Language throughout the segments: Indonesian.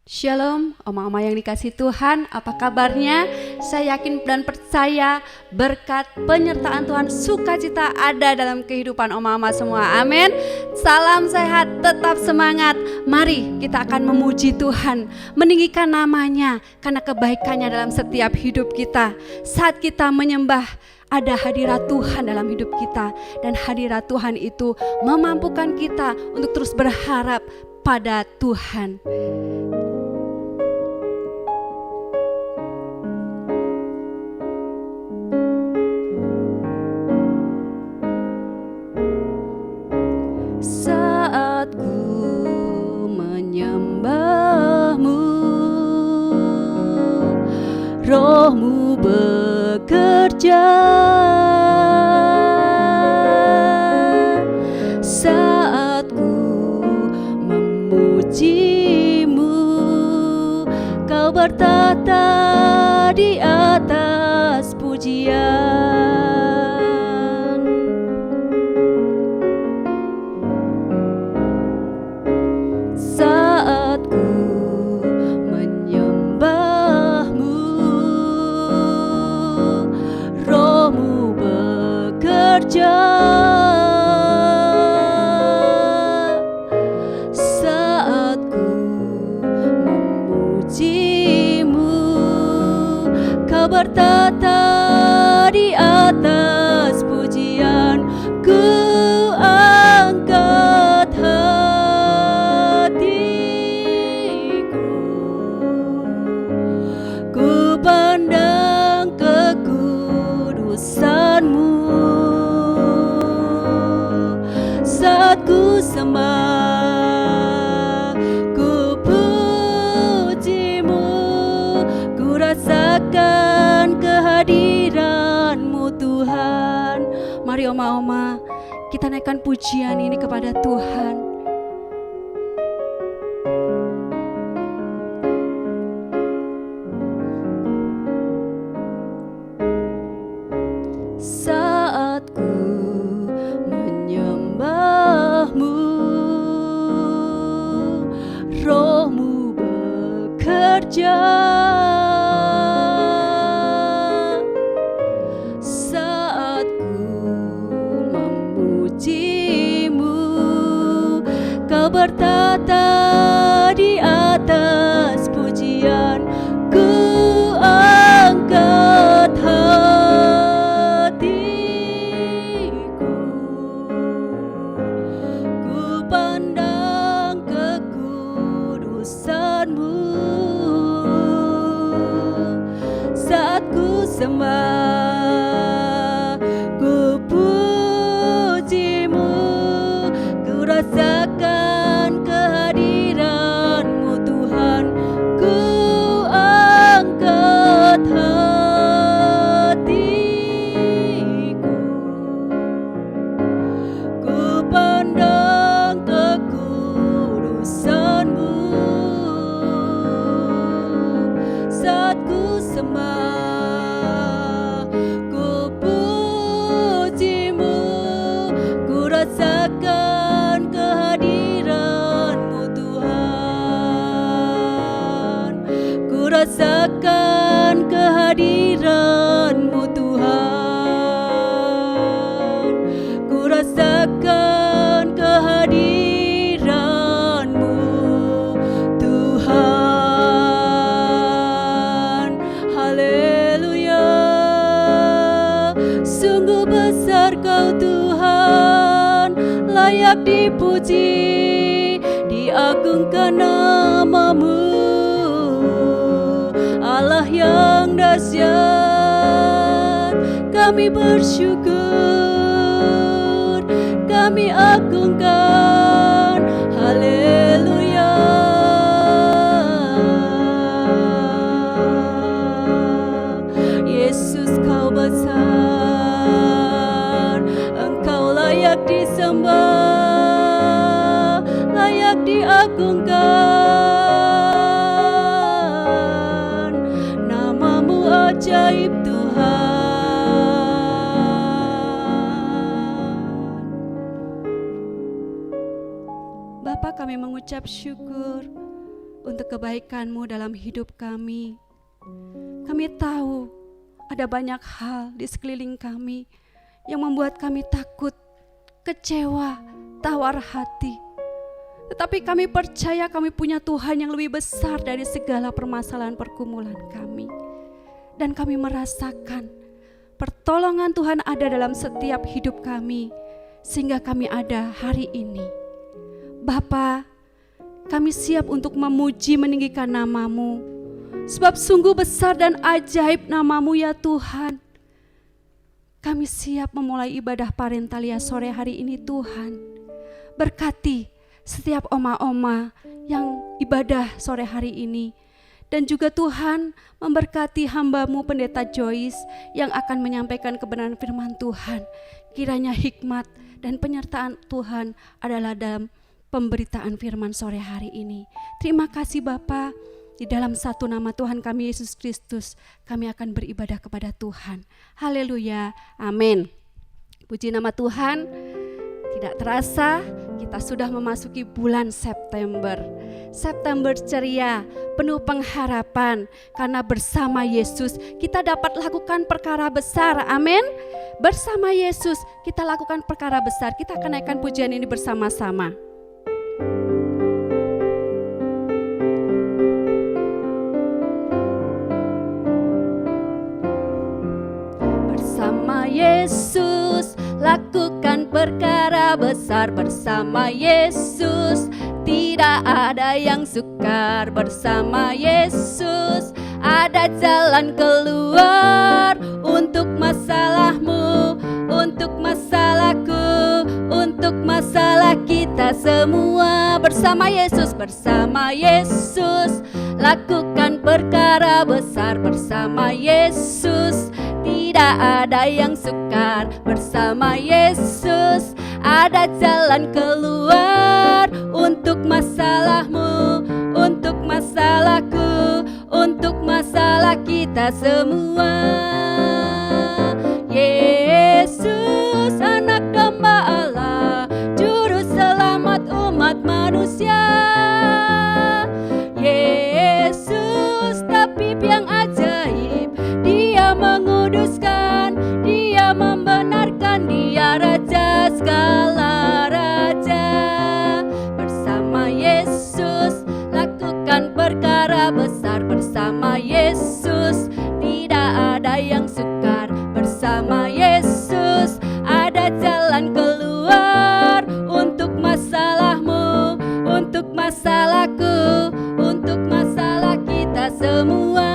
Shalom, oma-oma yang dikasih Tuhan, apa kabarnya? Saya yakin dan percaya berkat penyertaan Tuhan, sukacita ada dalam kehidupan oma-oma semua. Amin. Salam sehat, tetap semangat. Mari kita akan memuji Tuhan, meninggikan namanya karena kebaikannya dalam setiap hidup kita. Saat kita menyembah, ada hadirat Tuhan dalam hidup kita, dan hadirat Tuhan itu memampukan kita untuk terus berharap pada Tuhan. Saat ku menyembahmu, Roh-Mu bekerja. Saat ku memujimu, Kau bertata di atas pujian. Saat ku menyembahmu, Roh-Mu bekerja. Saat ku memujimu, Kau bertata di atas pujian. Ku angkat hatiku, ku pandang kekudusan-Mu. Saat ku sembah, ku puji-Mu, ku rasakan kehadiran-Mu Tuhan. Mari oma-oma, kita naikkan pujian ini kepada Tuhan. Saat ku menyembahmu, Roh-Mu bekerja. Saat ku memujimu, Kau bertata di atas pujian. Ku angkat hatiku, ku pandang kekudusan-Mu. Saat ku sembah, ku puji-Mu, ku rasakan kehadiran-Mu Tuhan. Ku angkat hatiku, ku pandang kekudusan-Mu. Saat ku sembah, ku puji-Mu, ku rasakan kehadiran-Mu Tuhan. Ku rasakan kehadiran-Mu Tuhan. Ku rasakan kehadiran-Mu Tuhan. Haleluya. Sungguh besar Kau Tuhan, layak dipuji, diagungkan nama-Mu. Allah yang dahsyat, kami bersyukur, kami agungkan. Haleluya. Yesus, Kau besar, Engkau layak disembah, layak diagungkan. Nama-Mu ajaib Tuhan. Bapa, kami mengucap syukur untuk kebaikan-Mu dalam hidup kami. Kami tahu ada banyak hal di sekeliling kami yang membuat kami takut, kecewa, tawar hati. Tetapi kami percaya kami punya Tuhan yang lebih besar dari segala permasalahan pergumulan kami. Dan kami merasakan pertolongan Tuhan ada dalam setiap hidup kami, sehingga kami ada hari ini. Bapa, kami siap untuk memuji meninggikan nama-Mu, sebab sungguh besar dan ajaib nama-Mu ya Tuhan. Kami siap memulai ibadah parentalia sore hari ini Tuhan. Berkati setiap oma-oma yang ibadah sore hari ini. Dan juga Tuhan memberkati hamba-Mu Pendeta Joyce yang akan menyampaikan kebenaran firman Tuhan. Kiranya hikmat dan penyertaan Tuhan adalah dalam pemberitaan firman sore hari ini. Terima kasih Bapa. Di dalam satu nama Tuhan kami Yesus Kristus, kami akan beribadah kepada Tuhan. Haleluya, amin. Puji nama Tuhan. Tidak terasa kita sudah memasuki bulan September. September ceria, penuh pengharapan, karena bersama Yesus kita dapat lakukan perkara besar, amin. Bersama Yesus kita lakukan perkara besar. Kita akan naikkan pujian ini bersama-sama. Bersama Yesus lakukan perkara besar, bersama Yesus tidak ada yang sukar, bersama Yesus ada jalan keluar untuk masalahmu, untuk masalahku, untuk masalah kita semua. Bersama Yesus lakukan perkara besar, bersama Yesus tidak ada yang sukar, bersama Yesus ada jalan keluar untuk masalahmu, untuk masalahku, untuk masalah kita semua. Yesus anak domba Allah, juru selamat umat manusia. Yesus tabib yang ajaib, Dia menguduskan, Dia membenarkan, Dia Raja segala raja. Bersama Yesus lakukan perkara besar, bersama Yesus tidak ada yang sukar, bersama Yesus ada jalan keluar untuk masalahmu, untuk masalahku, untuk masalah kita semua.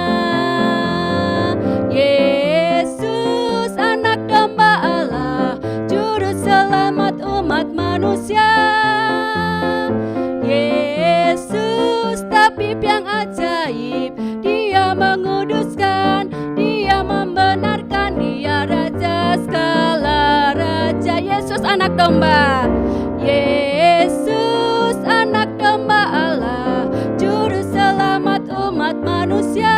Yesus anak domba Allah, juru selamat umat manusia. Yesus tabib yang ajaib, Dia menguduskan, Dia membenarkan, Dia Raja segala raja. Yesus anak domba, Yesus anak domba Allah, juru selamat umat manusia.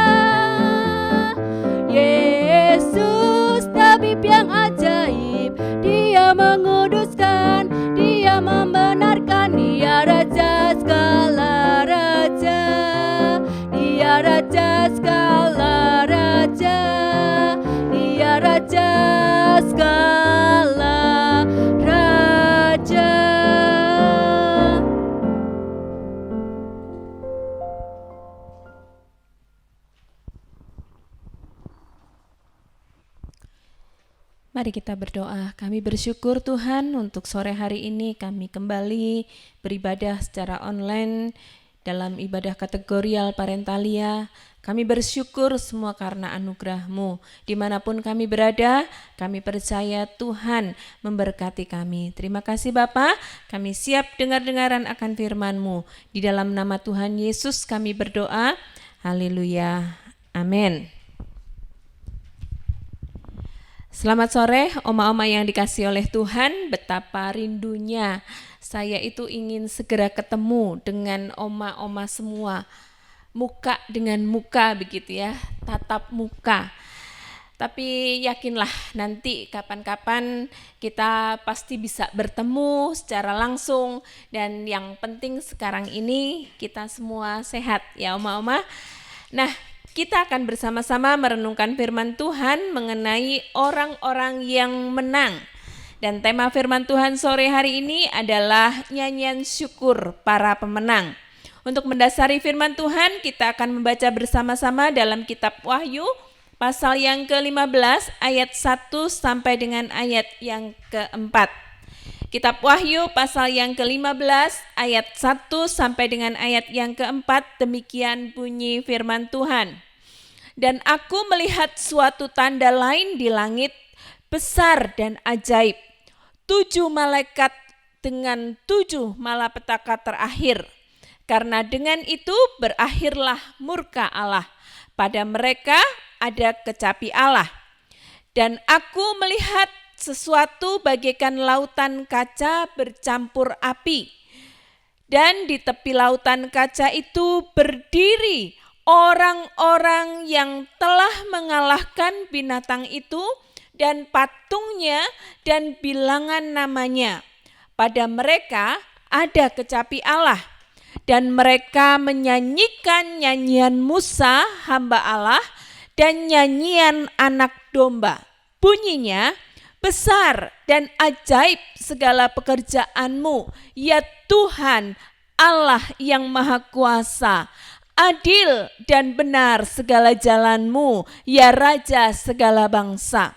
Yesus tabib yang ajaib, Dia menguduskan, Dia membenarkan, Dia Raja segala raja, Dia Raja segala raja, Dia Raja segala raja. Mari kita berdoa. Kami bersyukur Tuhan untuk sore hari ini kami kembali beribadah secara online dalam ibadah kategorial parentalia. Kami bersyukur semua karena anugerah-Mu. Dimanapun kami berada, kami percaya Tuhan memberkati kami. Terima kasih Bapa, kami siap dengar-dengaran akan firman-Mu. Di dalam nama Tuhan Yesus kami berdoa. Haleluya. Amin. Selamat sore oma-oma yang dikasihi oleh Tuhan. Betapa rindunya saya itu ingin segera ketemu dengan oma-oma semua, muka dengan muka begitu ya, tatap muka. Tapi yakinlah nanti kapan-kapan kita pasti bisa bertemu secara langsung, dan yang penting sekarang ini kita semua sehat ya Oma-Oma. Nah, kita akan bersama-sama merenungkan firman Tuhan mengenai orang-orang yang menang. Dan tema firman Tuhan sore hari ini adalah nyanyian syukur para pemenang. Untuk mendasari firman Tuhan, kita akan membaca bersama-sama dalam kitab Wahyu pasal yang ke-15 ayat 1 sampai dengan ayat yang ke-4. Kitab Wahyu pasal yang ke-15 ayat 1 sampai dengan ayat yang ke-4, demikian bunyi firman Tuhan. Dan aku melihat suatu tanda lain di langit, besar dan ajaib. 7 malaikat dengan 7 malapetaka terakhir. Karena dengan itu berakhirlah murka Allah. Pada mereka ada kecapi Allah. Dan aku melihat sesuatu bagaikan lautan kaca bercampur api. Dan di tepi lautan kaca itu berdiri orang-orang yang telah mengalahkan binatang itu dan patungnya dan bilangan namanya. Pada mereka ada kecapi Allah. Dan mereka menyanyikan nyanyian Musa, hamba Allah, dan nyanyian anak domba. Bunyinya, besar dan ajaib segala pekerjaanmu, ya Tuhan Allah yang Maha Kuasa. Adil dan benar segala jalanmu, ya Raja segala bangsa.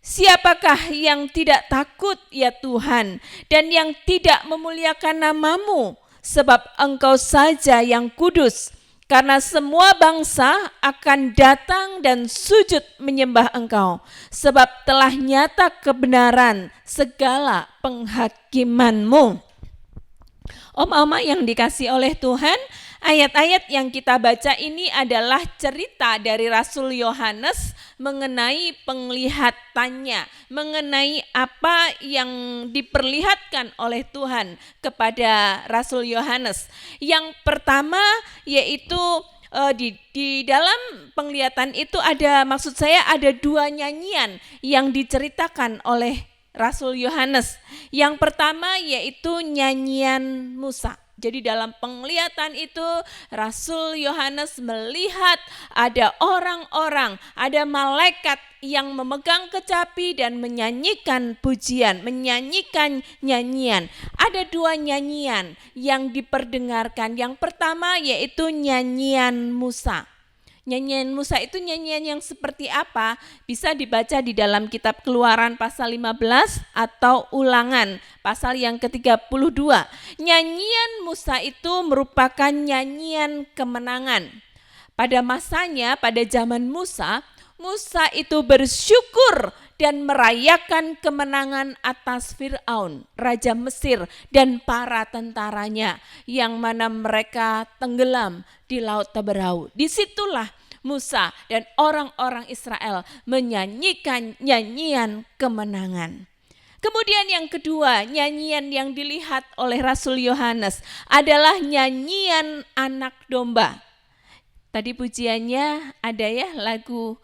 Siapakah yang tidak takut, ya Tuhan, dan yang tidak memuliakan namamu? Sebab Engkau saja yang kudus, karena semua bangsa akan datang dan sujud menyembah Engkau, sebab telah nyata kebenaran segala penghakiman-Mu. Oma-oma yang dikasihi oleh Tuhan, ayat-ayat yang kita baca ini adalah cerita dari Rasul Yohanes mengenai penglihatannya, mengenai apa yang diperlihatkan oleh Tuhan kepada Rasul Yohanes. Yang pertama yaitu di dalam penglihatan itu maksud saya ada 2 nyanyian yang diceritakan oleh Rasul Yohanes. Yang pertama yaitu nyanyian Musa. Jadi dalam penglihatan itu Rasul Yohanes melihat ada orang-orang, ada malaikat yang memegang kecapi dan menyanyikan pujian, menyanyikan nyanyian. Ada 2 nyanyian yang diperdengarkan. Yang pertama yaitu nyanyian Musa. Nyanyian Musa itu nyanyian yang seperti apa? Bisa dibaca di dalam kitab Keluaran pasal 15 atau Ulangan pasal yang ke-32. Nyanyian Musa itu merupakan nyanyian kemenangan. Pada masanya, pada zaman Musa itu bersyukur dan merayakan kemenangan atas Fir'aun, Raja Mesir, dan para tentaranya, yang mana mereka tenggelam di Laut Teberau. Disitulah Musa dan orang-orang Israel menyanyikan nyanyian kemenangan. Kemudian yang kedua, nyanyian yang dilihat oleh Rasul Yohanes adalah nyanyian anak domba. Tadi pujiannya ada ya lagu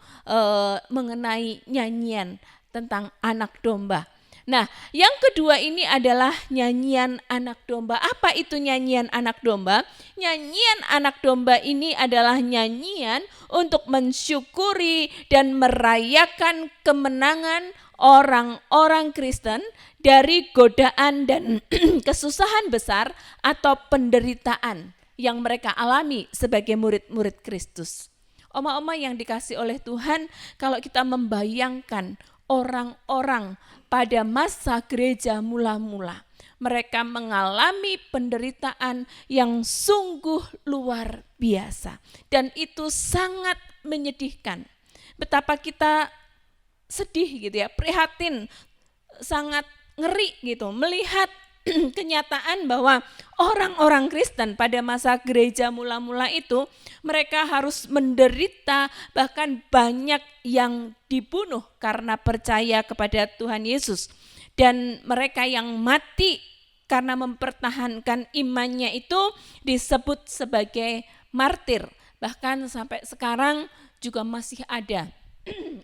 mengenai nyanyian tentang anak domba. Nah, yang kedua ini adalah nyanyian anak domba. Apa itu nyanyian anak domba? Nyanyian anak domba ini adalah nyanyian untuk mensyukuri dan merayakan kemenangan orang-orang Kristen dari godaan dan kesusahan besar atau penderitaan yang mereka alami sebagai murid-murid Kristus. Oma-oma yang dikasih oleh Tuhan, kalau kita membayangkan orang-orang pada masa gereja mula-mula, mereka mengalami penderitaan yang sungguh luar biasa. Dan itu sangat menyedihkan. Betapa kita sedih gitu ya, prihatin, sangat ngeri gitu melihat kenyataan bahwa orang-orang Kristen pada masa gereja mula-mula itu mereka harus menderita, bahkan banyak yang dibunuh karena percaya kepada Tuhan Yesus. Dan mereka yang mati karena mempertahankan imannya itu disebut sebagai martir. Bahkan sampai sekarang juga masih ada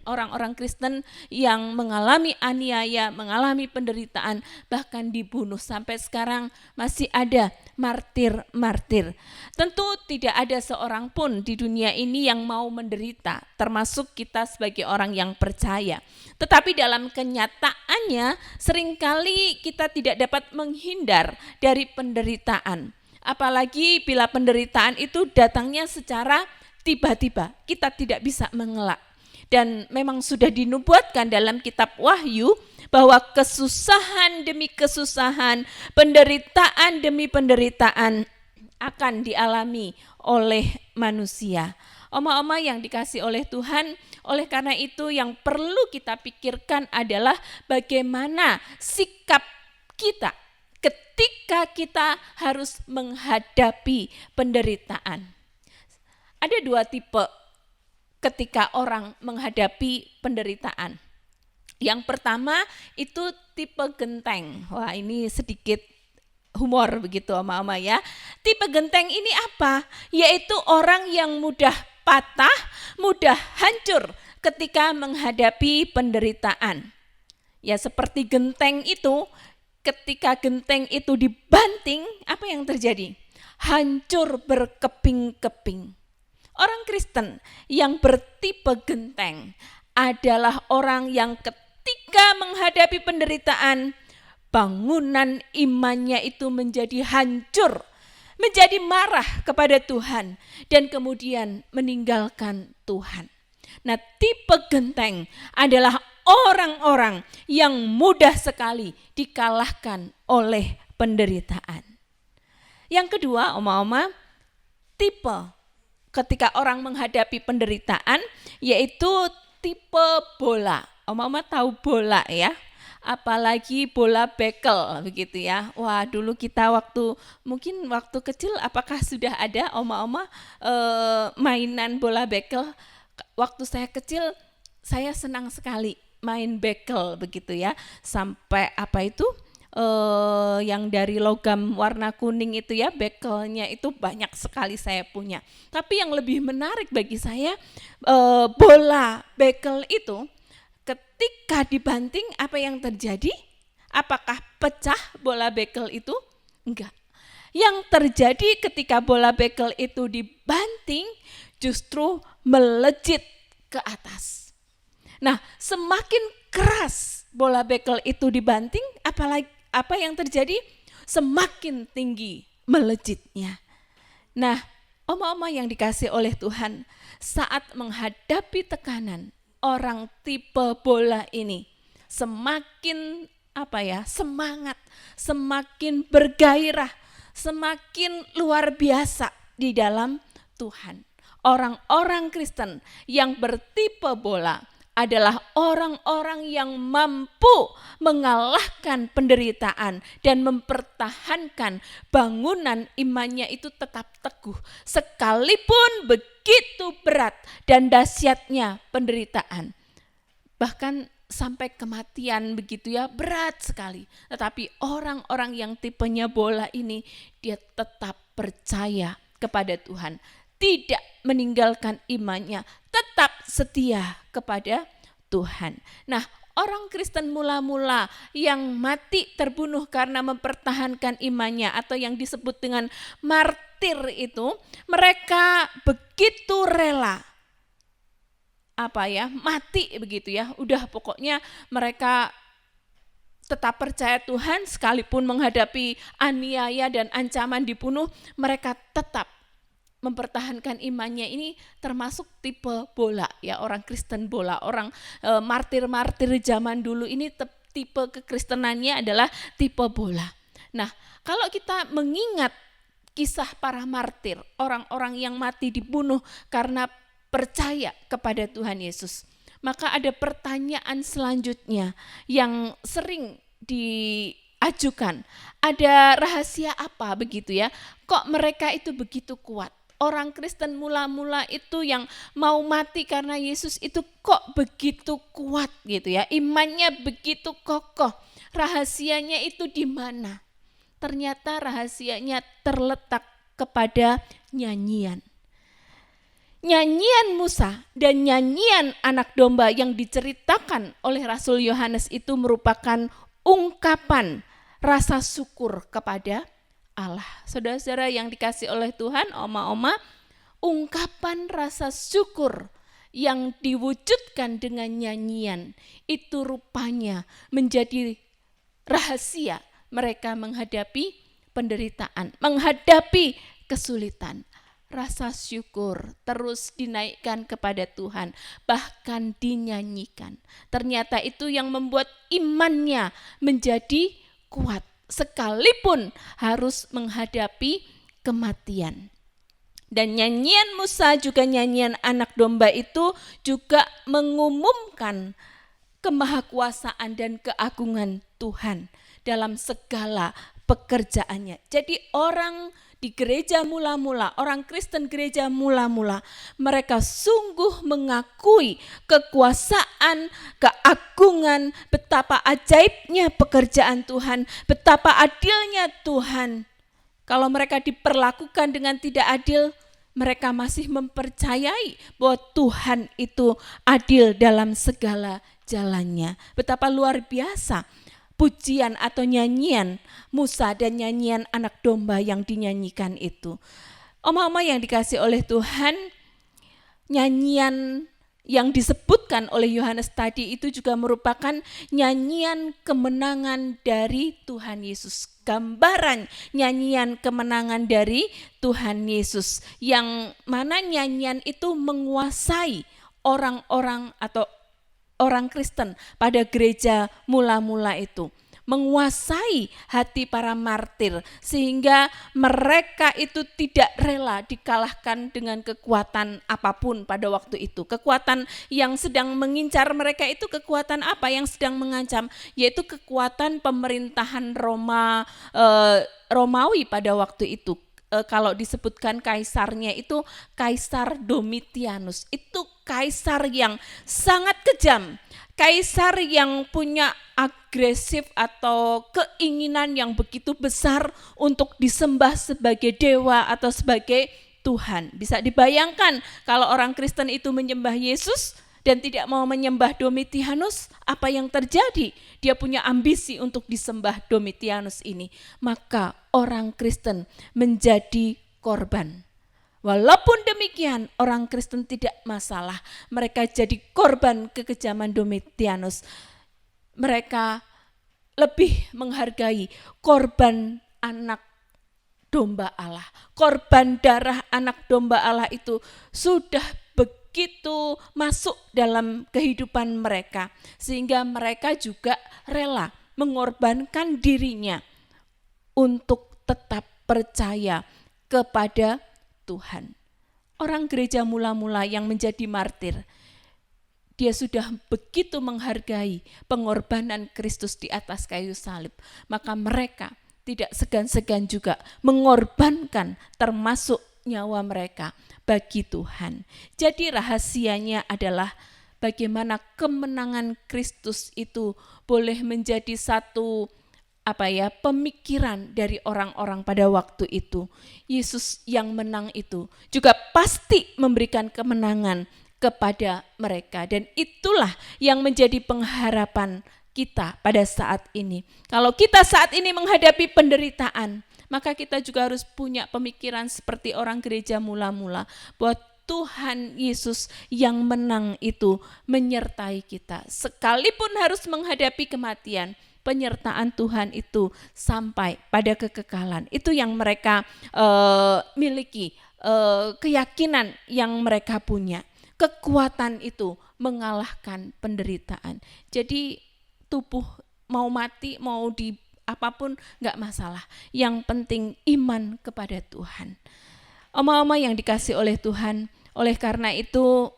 orang-orang Kristen yang mengalami aniaya, mengalami penderitaan, bahkan dibunuh. Sampai sekarang masih ada martir-martir. Tentu tidak ada seorang pun di dunia ini yang mau menderita, termasuk kita sebagai orang yang percaya. Tetapi dalam kenyataannya seringkali kita tidak dapat menghindar dari penderitaan. Apalagi bila penderitaan itu datangnya secara tiba-tiba, kita tidak bisa mengelak. Dan memang sudah dinubuatkan dalam kitab Wahyu bahwa kesusahan demi kesusahan, penderitaan demi penderitaan akan dialami oleh manusia. Oma-oma yang dikasih oleh Tuhan, oleh karena itu yang perlu kita pikirkan adalah bagaimana sikap kita ketika kita harus menghadapi penderitaan. Ada dua tipe ketika orang menghadapi penderitaan. Yang pertama itu tipe genteng. Wah, ini sedikit humor begitu oma-oma ya. Tipe genteng ini apa? Yaitu orang yang mudah patah, mudah hancur ketika menghadapi penderitaan. Ya seperti genteng itu, ketika genteng itu dibanting, apa yang terjadi? Hancur berkeping-keping. Orang Kristen yang bertipe genteng adalah orang yang ketika menghadapi penderitaan, bangunan imannya itu menjadi hancur, menjadi marah kepada Tuhan, dan kemudian meninggalkan Tuhan. Nah, tipe genteng adalah orang-orang yang mudah sekali dikalahkan oleh penderitaan. Yang kedua, oma-oma, tipe ketika orang menghadapi penderitaan yaitu tipe bola. Oma-oma tahu bola ya? Apalagi bola bekel begitu ya. Wah, dulu kita waktu kecil apakah sudah ada oma-oma mainan bola bekel? Waktu saya kecil saya senang sekali main bekel begitu ya. Sampai yang dari logam warna kuning itu ya, bekelnya itu banyak sekali saya punya. Tapi yang lebih menarik bagi saya bola bekel itu ketika dibanting apa yang terjadi? Apakah pecah bola bekel itu? Enggak. Yang terjadi ketika bola bekel itu dibanting justru melejit ke atas. Nah, semakin keras bola bekel itu dibanting, apa yang terjadi? Semakin tinggi melejitnya. Nah, oma-oma yang dikasih oleh Tuhan, saat menghadapi tekanan, orang tipe bola ini semakin semangat, semakin bergairah, semakin luar biasa di dalam Tuhan. Orang-orang Kristen yang bertipe bola adalah orang-orang yang mampu mengalahkan penderitaan dan mempertahankan bangunan imannya itu tetap teguh sekalipun begitu berat dan dahsyatnya penderitaan. Bahkan sampai kematian begitu ya, berat sekali. Tetapi orang-orang yang tipenya bola ini dia tetap percaya kepada Tuhan, tidak meninggalkan imannya, tetap setia kepada Tuhan. Nah, orang Kristen mula-mula yang mati terbunuh karena mempertahankan imannya atau yang disebut dengan martir itu, mereka begitu rela mati begitu ya. Udah pokoknya mereka tetap percaya Tuhan sekalipun menghadapi aniaya dan ancaman dibunuh, mereka tetap mempertahankan imannya. Ini termasuk tipe bola ya, orang Kristen bola, orang martir-martir zaman dulu ini tipe kekristenannya adalah tipe bola. Nah, kalau kita mengingat kisah para martir, orang-orang yang mati dibunuh karena percaya kepada Tuhan Yesus, maka ada pertanyaan selanjutnya yang sering diajukan. Ada rahasia apa begitu ya? Kok mereka itu begitu kuat? Orang Kristen mula-mula itu yang mau mati karena Yesus itu kok begitu kuat gitu ya, imannya begitu kokoh. Rahasianya itu di mana? Ternyata rahasianya terletak kepada nyanyian. nyanyian Musa dan nyanyian anak domba yang diceritakan oleh Rasul Yohanes itu merupakan ungkapan rasa syukur kepada Allah. Saudara-saudara yang dikasih oleh Tuhan, oma-oma, ungkapan rasa syukur yang diwujudkan dengan nyanyian itu rupanya menjadi rahasia mereka menghadapi penderitaan, menghadapi kesulitan. Rasa syukur terus dinaikkan kepada Tuhan, bahkan dinyanyikan. Ternyata itu yang membuat imannya menjadi kuat, sekalipun harus menghadapi kematian. Dan nyanyian Musa juga nyanyian anak domba itu juga mengumumkan kemahakuasaan dan keagungan Tuhan dalam segala pekerjaannya. Jadi orang di gereja mula-mula, orang Kristen gereja mula-mula, mereka sungguh mengakui kekuasaan, keagungan, betapa ajaibnya pekerjaan Tuhan, betapa adilnya Tuhan. Kalau mereka diperlakukan dengan tidak adil, mereka masih mempercayai bahwa Tuhan itu adil dalam segala jalannya. Betapa luar biasa pujian atau nyanyian Musa dan nyanyian anak domba yang dinyanyikan itu. Oma-oma yang dikasih oleh Tuhan, nyanyian yang disebutkan oleh Yohanes tadi itu juga merupakan nyanyian kemenangan dari Tuhan Yesus. Gambaran nyanyian kemenangan dari Tuhan Yesus, yang mana nyanyian itu menguasai orang-orang atau orang Kristen pada gereja mula-mula itu, menguasai hati para martir sehingga mereka itu tidak rela dikalahkan dengan kekuatan apapun pada waktu itu. Kekuatan yang sedang mengincar mereka itu kekuatan apa yang sedang mengancam? Yaitu kekuatan pemerintahan Romawi pada waktu itu. Kalau disebutkan kaisarnya itu Kaisar Domitianus, itu kaisar yang sangat kejam, kaisar yang punya agresif atau keinginan yang begitu besar untuk disembah sebagai dewa atau sebagai Tuhan. Bisa dibayangkan kalau orang Kristen itu menyembah Yesus dan tidak mau menyembah Domitianus, apa yang terjadi? Dia punya ambisi untuk disembah Domitianus ini. Maka orang Kristen menjadi korban. Walaupun demikian, orang Kristen tidak masalah. Mereka jadi korban kekejaman Domitianus. Mereka lebih menghargai korban anak domba Allah. Korban darah anak domba Allah itu sudah begitu masuk dalam kehidupan mereka, sehingga mereka juga rela mengorbankan dirinya untuk tetap percaya kepada Tuhan. Orang gereja mula-mula yang menjadi martir, dia sudah begitu menghargai pengorbanan Kristus di atas kayu salib, maka mereka tidak segan-segan juga mengorbankan termasuk nyawa mereka bagi Tuhan. Jadi rahasianya adalah bagaimana kemenangan Kristus itu boleh menjadi satu pemikiran dari orang-orang pada waktu itu. Yesus yang menang itu juga pasti memberikan kemenangan kepada mereka, dan itulah yang menjadi pengharapan kita pada saat ini. Kalau kita saat ini menghadapi penderitaan, maka kita juga harus punya pemikiran seperti orang gereja mula-mula, bahwa Tuhan Yesus yang menang itu menyertai kita. Sekalipun harus menghadapi kematian, penyertaan Tuhan itu sampai pada kekekalan. Itu yang mereka miliki, keyakinan yang mereka punya. Kekuatan itu mengalahkan penderitaan. Jadi tubuh mau mati, mau di apapun gak masalah. Yang penting iman kepada Tuhan. Oma-oma yang dikasih oleh Tuhan, oleh karena itu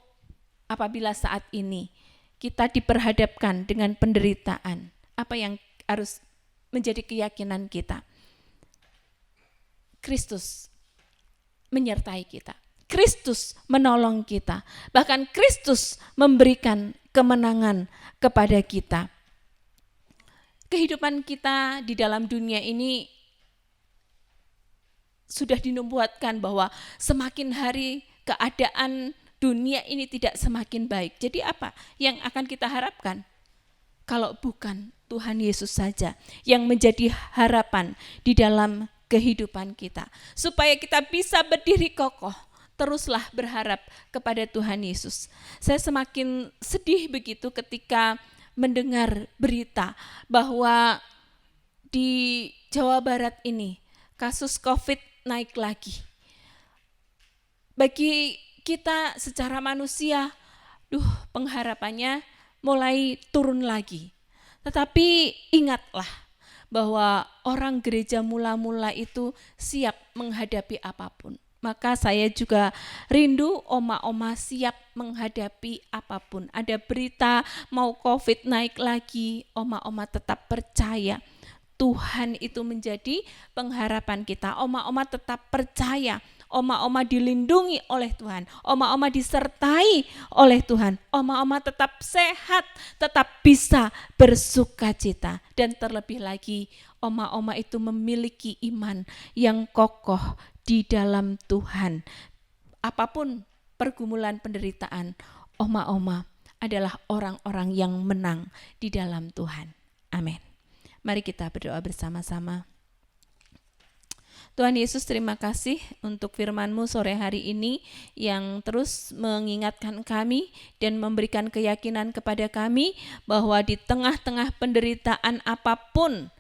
apabila saat ini kita diperhadapkan dengan penderitaan, apa yang harus menjadi keyakinan kita? Kristus menyertai kita. Kristus menolong kita. Bahkan Kristus memberikan kemenangan kepada kita. Kehidupan kita di dalam dunia ini sudah dinubuatkan bahwa semakin hari keadaan dunia ini tidak semakin baik. Jadi apa yang akan kita harapkan? Kalau bukan Tuhan Yesus saja yang menjadi harapan di dalam kehidupan kita. Supaya kita bisa berdiri kokoh, teruslah berharap kepada Tuhan Yesus. Saya semakin sedih begitu ketika mendengar berita bahwa di Jawa Barat ini kasus COVID naik lagi. Bagi kita secara manusia, pengharapannya mulai turun lagi. Tetapi ingatlah bahwa orang gereja mula-mula itu siap menghadapi apapun. Maka saya juga rindu oma-oma siap menghadapi apapun. Ada berita mau COVID naik lagi, oma-oma tetap percaya Tuhan itu menjadi pengharapan kita. Oma-oma tetap percaya, oma-oma dilindungi oleh Tuhan, oma-oma disertai oleh Tuhan, oma-oma tetap sehat, tetap bisa bersukacita. Dan terlebih lagi, oma-oma itu memiliki iman yang kokoh di dalam Tuhan. Apapun pergumulan penderitaan, oma-oma adalah orang-orang yang menang di dalam Tuhan. Amin. Mari kita berdoa bersama-sama. Tuhan Yesus, terima kasih untuk firman-Mu sore hari ini yang terus mengingatkan kami dan memberikan keyakinan kepada kami bahwa di tengah-tengah penderitaan apapun,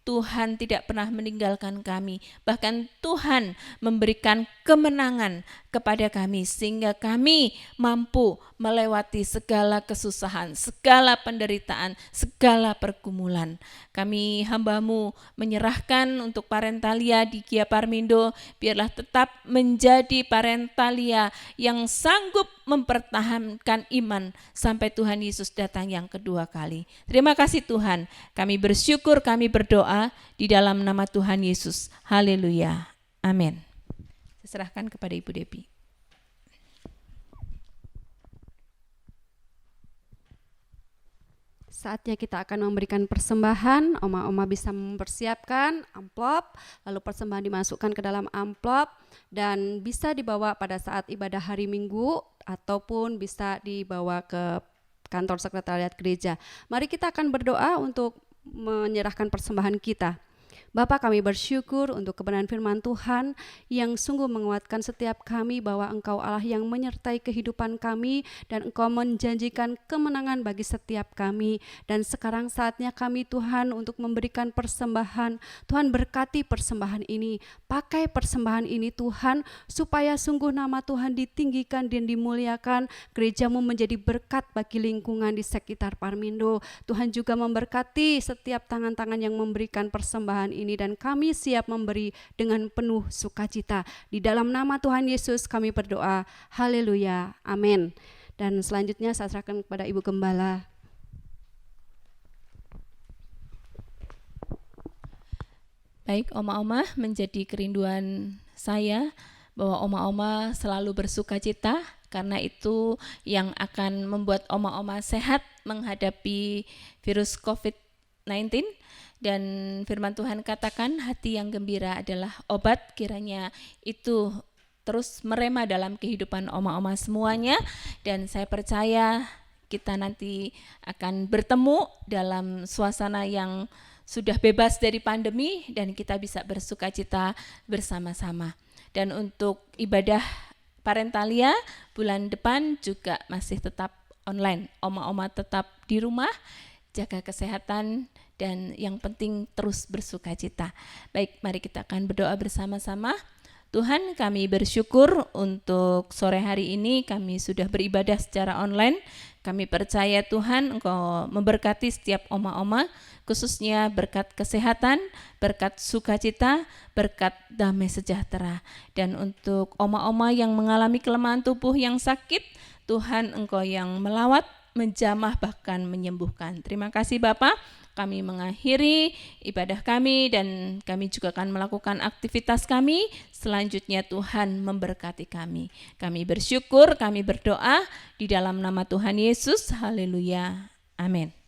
Tuhan tidak pernah meninggalkan kami. Bahkan Tuhan memberikan kemenangan kepada kami sehingga kami mampu melewati segala kesusahan, segala penderitaan, segala pergumulan. Kami hamba-Mu menyerahkan untuk Parentalia di Gia Parmindo, biarlah tetap menjadi Parentalia yang sanggup mempertahankan iman sampai Tuhan Yesus datang yang kedua kali. Terima kasih Tuhan, kami bersyukur, kami berdoa di dalam nama Tuhan Yesus. Haleluya. Amin. Saya serahkan kepada Ibu Depi. Saatnya kita akan memberikan persembahan. Oma-oma bisa mempersiapkan amplop, lalu persembahan dimasukkan ke dalam amplop dan bisa dibawa pada saat ibadah hari Minggu ataupun bisa dibawa ke kantor sekretariat gereja. Mari kita akan berdoa untuk menyerahkan persembahan kita. Bapa, kami bersyukur untuk kebenaran firman Tuhan yang sungguh menguatkan setiap kami bahwa Engkau Allah yang menyertai kehidupan kami dan Engkau menjanjikan kemenangan bagi setiap kami. Dan sekarang saatnya kami Tuhan untuk memberikan persembahan. Tuhan berkati persembahan ini, pakai persembahan ini Tuhan supaya sungguh nama Tuhan ditinggikan dan dimuliakan. Gereja-Mu menjadi berkat bagi lingkungan di sekitar Parmindo. Tuhan juga memberkati setiap tangan-tangan yang memberikan persembahan ini dan kami siap memberi dengan penuh sukacita. Di dalam nama Tuhan Yesus kami berdoa. Haleluya. Amin. Dan selanjutnya saya serahkan kepada Ibu Gembala. Baik, oma-oma, menjadi kerinduan saya bahwa oma-oma selalu bersukacita, karena itu yang akan membuat oma-oma sehat menghadapi virus COVID-19. Dan firman Tuhan katakan hati yang gembira adalah obat. Kiranya itu terus merema dalam kehidupan oma-oma semuanya. Dan saya percaya kita nanti akan bertemu dalam suasana yang sudah bebas dari pandemi dan kita bisa bersukacita bersama-sama. Dan untuk ibadah Parentalia bulan depan juga masih tetap online. Oma-oma tetap di rumah, jaga kesehatan, dan yang penting terus bersukacita. Baik, mari kita akan berdoa bersama-sama. Tuhan, kami bersyukur untuk sore hari ini kami sudah beribadah secara online. Kami percaya Tuhan Engkau memberkati setiap oma-oma, khususnya berkat kesehatan, berkat sukacita, berkat damai sejahtera. Dan untuk oma-oma yang mengalami kelemahan tubuh yang sakit, Tuhan Engkau yang melawat, menjamah, bahkan menyembuhkan. Terima kasih Bapa. Kami mengakhiri ibadah kami dan kami juga akan melakukan aktivitas kami. Selanjutnya Tuhan memberkati kami. Kami bersyukur, kami berdoa di dalam nama Tuhan Yesus. Haleluya. Amin.